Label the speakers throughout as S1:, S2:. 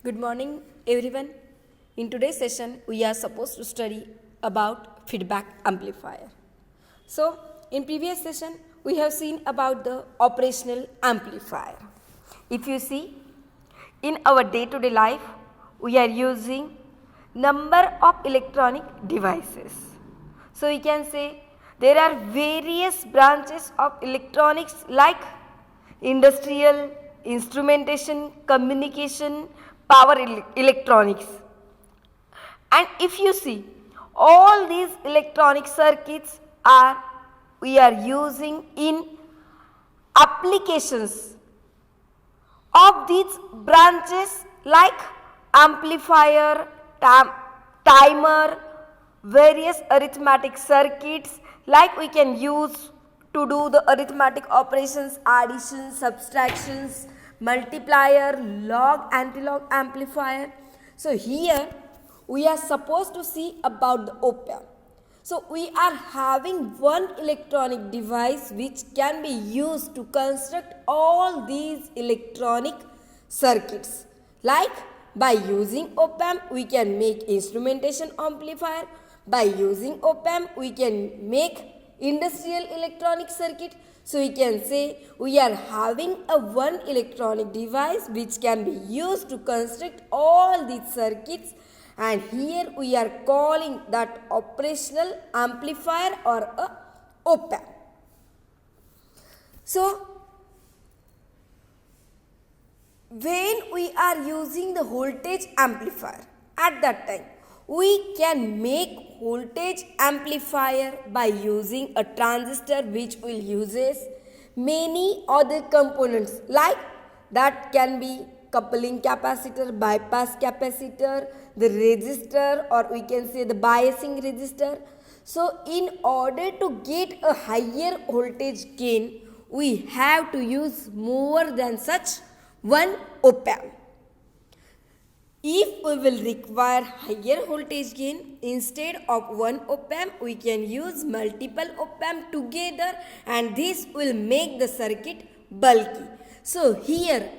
S1: Good morning, everyone. In today's session, we are supposed to study about feedback amplifier. So, in previous session, we have seen about the operational amplifier. If you see, in our day-to-day life, we are using number of electronic devices. So, we can say there are various branches of electronics like industrial, instrumentation, communication, power electronics. And if you see, all these electronic circuits are we are using in applications of these branches like amplifier, timer, various arithmetic circuits like we can use to do the arithmetic operations, addition, subtractions, multiplier, log, anti-log amplifier. So here we are supposed to see about the op-amp. So we are having one electronic device which can be used to construct all these electronic circuits. Like by using op-amp we can make instrumentation amplifier. By using op-amp we can make industrial electronic circuit. So we can say we are having a one electronic device which can be used to construct all these circuits, and here we are calling that operational amplifier or a op-amp. So when we are using the voltage amplifier, at that time we can make voltage amplifier by using a transistor which will uses many other components like that can be coupling capacitor, bypass capacitor, the resistor, or we can say the biasing resistor. So in order to get a higher voltage gain, we have to use more than such one op-amp. If we will require higher voltage gain, instead of one op-amp, we can use multiple op-amp together, and this will make the circuit bulky. So here,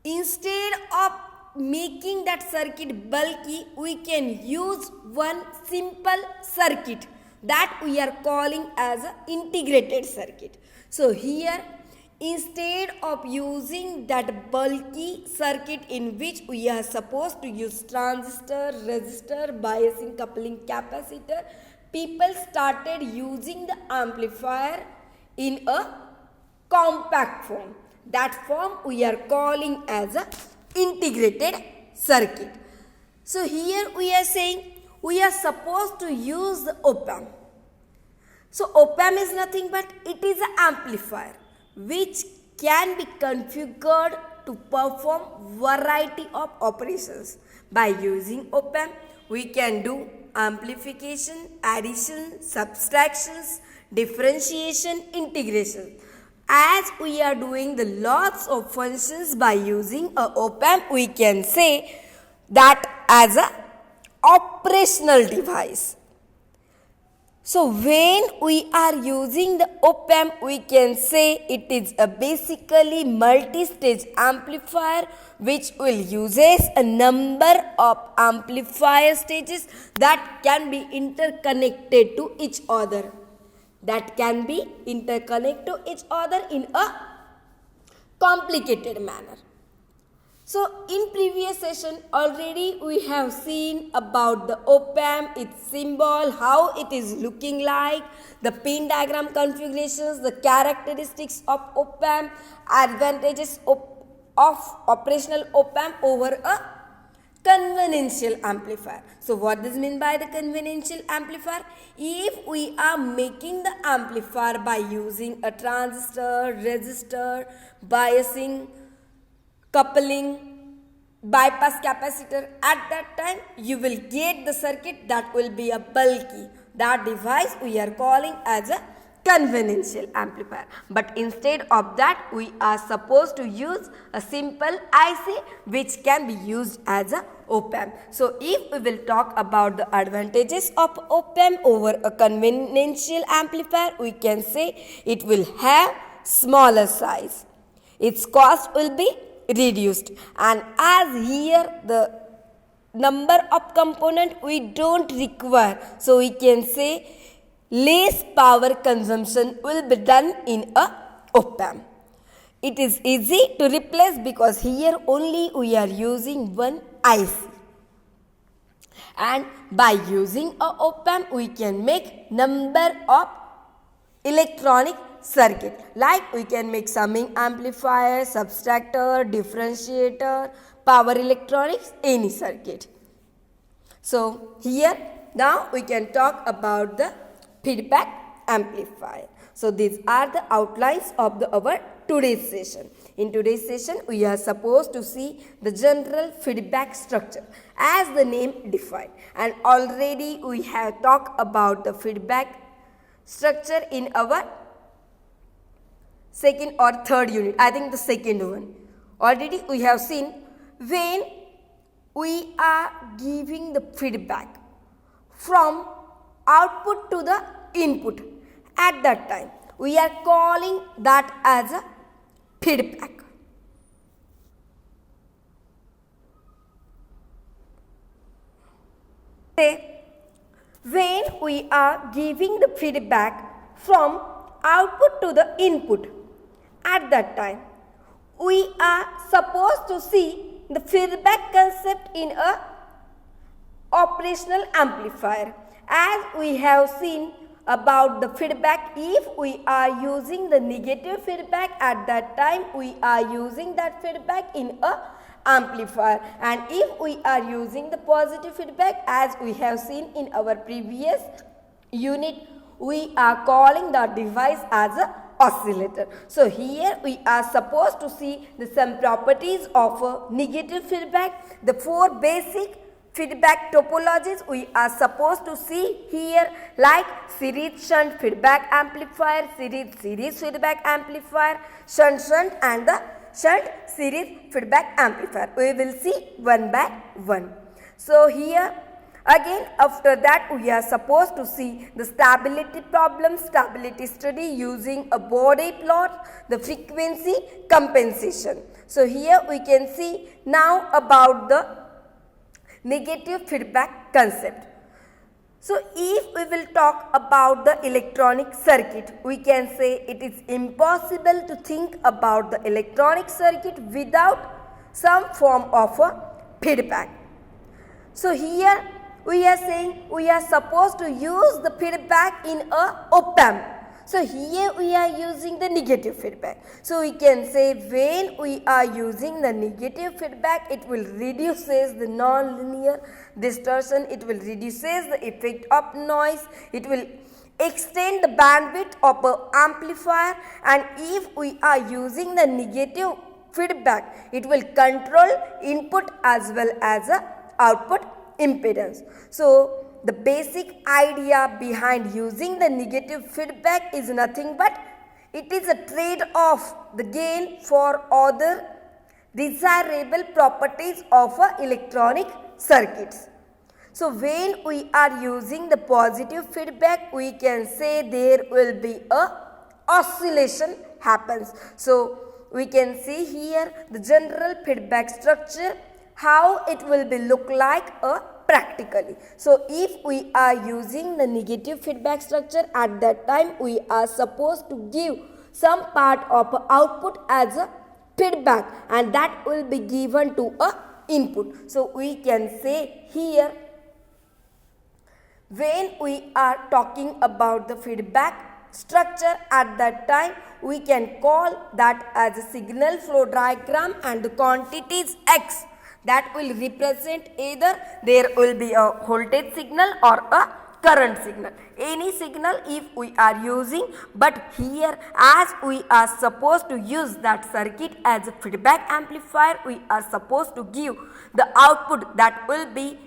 S1: instead of making that circuit bulky, we can use one simple circuit that we are calling as an integrated circuit. So here, instead of using that bulky circuit in which we are supposed to use transistor, resistor, biasing, coupling capacitor, people started using the amplifier in a compact form. That form we are calling as a integrated circuit. So here we are saying we are supposed to use the op-amp. So op-amp is nothing but it is an amplifier which can be configured to perform variety of operations. By using op-amp, we can do amplification, addition, subtractions, differentiation, integration. As we are doing the lots of functions by using a op-amp, we can say that as a operational device. So when we are using the op-amp, we can say it is a basically multi-stage amplifier which will uses a number of amplifier stages that can be interconnected to each other. That can be interconnected to each other in a complicated manner. So in previous session already we have seen about the op-amp, its symbol, how it is looking like, the pin diagram configurations, the characteristics of op-amp, advantages of operational op-amp over a conventional amplifier. So what does mean by the conventional amplifier? If we are making the amplifier by using a transistor, resistor, biasing, coupling, bypass capacitor, at that time you will get the circuit that will be a bulky. That device we are calling as a conventional amplifier. But instead of that we are supposed to use a simple IC which can be used as a op-amp. So if we will talk about the advantages of op-amp over a conventional amplifier, we can say it will have smaller size. Its cost will be reduced. And as here the number of component we don't require, so we can say less power consumption will be done in a op-amp. It is easy to replace because here only we are using one IC. And by using a op-amp we can make number of electronic circuit, like we can make summing amplifier, subtractor, differentiator, power electronics, any circuit. So here now we can talk about the feedback amplifier. So these are the outlines of our today's session. In today's session we are supposed to see the general feedback structure as the name defined, and already we have talked about the feedback structure in our second or third unit, I think the second one. Already we have seen when we are giving the feedback from output to the input, at that time we are calling that as a feedback. Say, when we are giving the feedback from output to the input, at that time we are supposed to see the feedback concept in a operational amplifier. As we have seen about the feedback, if we are using the negative feedback, at that time we are using that feedback in a amplifier, and if we are using the positive feedback, as we have seen in our previous unit, we are calling the device as a oscillator. So here we are supposed to see the some properties of a negative feedback, the four basic feedback topologies we are supposed to see here, like series shunt feedback amplifier, series feedback amplifier, shunt and the shunt series feedback amplifier. We will see one by one. So here again after that we are supposed to see the stability problem, stability study using a body plot, the frequency compensation. So here we can see now about the negative feedback concept. So if we will talk about the electronic circuit, we can say it is impossible to think about the electronic circuit without some form of a feedback. So here we are saying we are supposed to use the feedback in a op-amp. So here we are using the negative feedback. So we can say when we are using the negative feedback, it will reduces the non-linear distortion, it will reduces the effect of noise, it will extend the bandwidth of an amplifier, and if we are using the negative feedback, it will control input as well as output impedance. So the basic idea behind using the negative feedback is nothing but it is a trade-off the gain for other desirable properties of electronic circuits. So when we are using the positive feedback, we can say there will be a oscillation happens. So we can see here the general feedback structure, how it will be look like practically. So if we are using the negative feedback structure, at that time we are supposed to give some part of output as a feedback, and that will be given to a input. So we can say here when we are talking about the feedback structure, at that time we can call that as a signal flow diagram, and the quantities X that will represent either there will be a voltage signal or a current signal, any signal if we are using, but here as we are supposed to use that circuit as a feedback amplifier, we are supposed to give the output that will be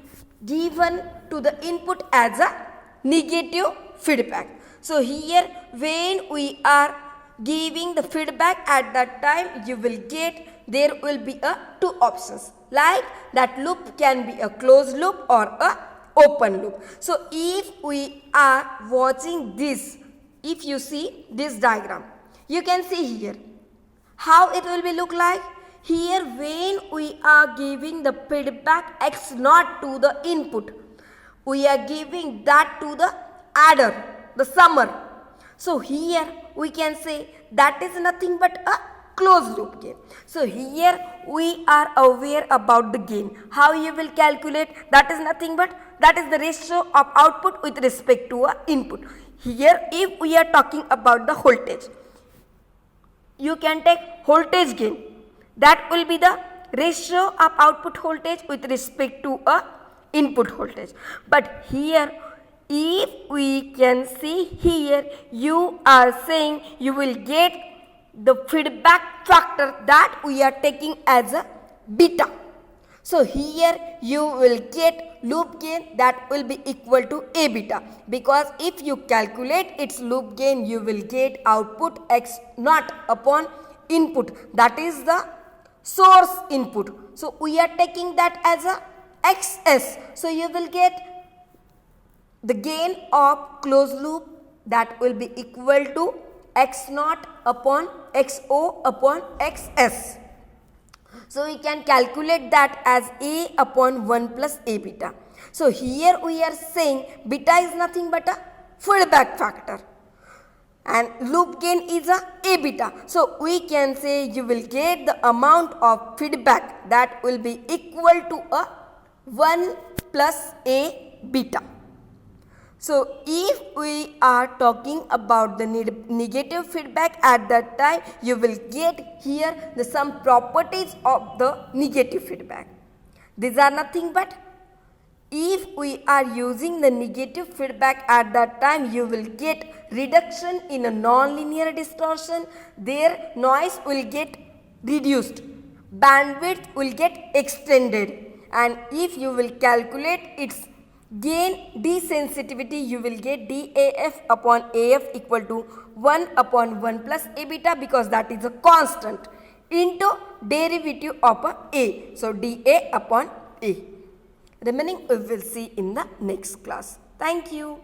S1: given to the input as a negative feedback. So here when we are giving the feedback, at that time you will get there will be two options, like that loop can be a closed loop or a open loop. So if we are watching this, if you see this diagram, you can see here how it will be look like. Here when we are giving the feedback x naught to the input, we are giving that to the adder, the summer. So here we can say that is nothing but a closed loop gain. So here we are aware about the gain. How you will calculate? That is nothing but that is the ratio of output with respect to a input. Here if we are talking about the voltage, you can take voltage gain. That will be the ratio of output voltage with respect to a input voltage. But here if we can see here, you are saying you will get the feedback factor that we are taking as a beta. So here you will get loop gain that will be equal to A beta, because if you calculate its loop gain, you will get output x naught upon input, that is the source input. So we are taking that as a xs. So you will get the gain of closed loop that will be equal to x naught upon xo upon xs. So we can calculate that as A upon 1 plus A beta. So here we are saying beta is nothing but a feedback factor and loop gain is a beta. So we can say you will get the amount of feedback that will be equal to a 1 plus A beta. So if we are talking about the negative feedback, at that time you will get here the some properties of the negative feedback. These are nothing but if we are using the negative feedback, at that time you will get reduction in a nonlinear distortion, their noise will get reduced, bandwidth will get extended, and if you will calculate its gain desensitivity, you will get DAF upon AF equal to 1 upon 1 plus A beta, because that is a constant into derivative of A. So dA upon A. Remaining we will see in the next class. Thank you.